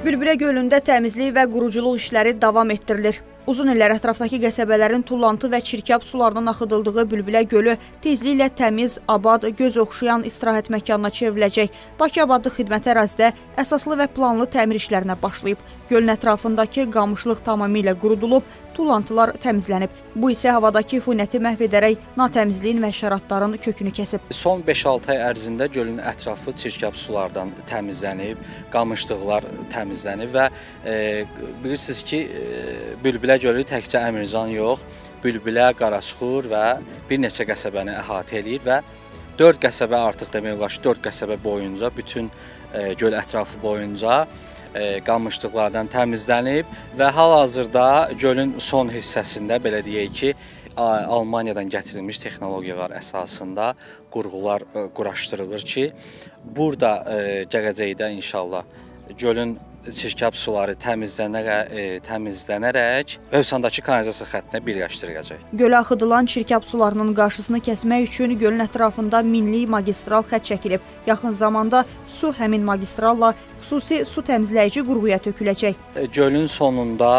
Bülbülə gölündə təmizlik və quruculuq işləri davam etdirilir. Uzun illər ətrafdakı qəsəbələrin tullantı və çirkab sulardan axıdıldığı Bülbülə gölü tezliklə təmiz, abad, göz oxşayan istirahət məkanına çevriləcək. Bakı Abadlıq Xidməti ərazidə əsaslı və planlı təmir işlərinə başlayıb. Gölün ətrafındakı qamışlıq tamamilə qurudulub, tullantılar təmizlənib. Bu isə havadakı üfunəti məhv edərək natəmizliyin və şəratların kökünü kəsib. Son 5-6 ay ərzində gölün ətrafı çirkab sulardan təmizlənib, qamışlıqlar təmizlənib və bilirsiniz ki, Bülbülə gölü təkcə Əmircan yox, Bülbülə, Qaraçuxur və bir neçə qəsəbəni əhatə eləyir və 4 qəsəbə artıq demək olar ki, 4 qəsəbə boyunca, bütün göl ətrafı boyunca qamışlıqlardan təmizlənib və hal-hazırda gölün son hissəsində belə deyək ki, Almaniyadan gətirilmiş texnologiyalar əsasında qurğular quraşdırılır ki, burada gələcəkdə inşallah gölün çirkab suları təmizlənərək Hövsandakı kanalizasiya xəttinə birləşdiriləcək. Gölə axıdılan çirkab sularının qarşısını kəsmək üçün gölün ətrafında minlik magistral xətt çəkilib. Yaxın zamanda su həmin magistralla xüsusi su təmizləyici qurğuya töküləcək. Gölün sonunda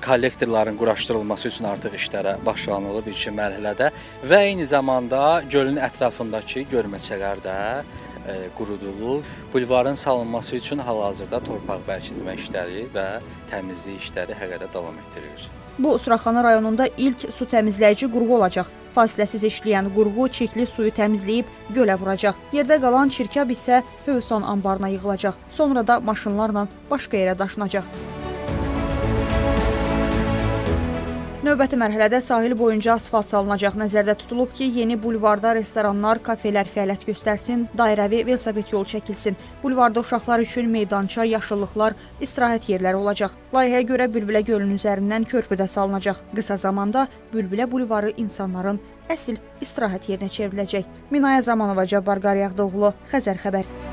kollektorların quraşdırılması üçün artıq işlərə başlanılıb ilkin mərhələdə və eyni zamanda gölün ətrafındakı gölməçələr də qurudulur. Bulvarın salınması üçün hal-hazırda torpaq bərkitmə işləri və təmizlik işləri həqiqətən davam etdirilir. Bu, Suraxana rayonunda ilk su təmizləyici qurğu olacaq. Fasiləsiz işləyən qurğu çirkli suyu təmizləyib gölə vuracaq. Yerdə qalan çirkab isə Hövsan anbarına yığılacaq. Sonra da maşınlarla başqa yerə daşınacaq. Növbəti mərhələdə sahil boyunca asfalt salınacaq. Nəzərdə tutulub ki, yeni bulvarda restoranlar, kafelər fəaliyyət göstərsin, dairəvi velosiped yolu çəkilsin. Bulvarda uşaqlar üçün meydança, yaşıllıqlar, istirahət yerləri olacaq. Layihəyə görə Bülbülə gölünün üzərindən körpü də salınacaq. Qısa zamanda Bülbülə bulvarı insanların əsl istirahət yerinə çevriləcək. Minaya Zamanova, Cabbar Qaryağdıoğlu, Xəzər xəbər.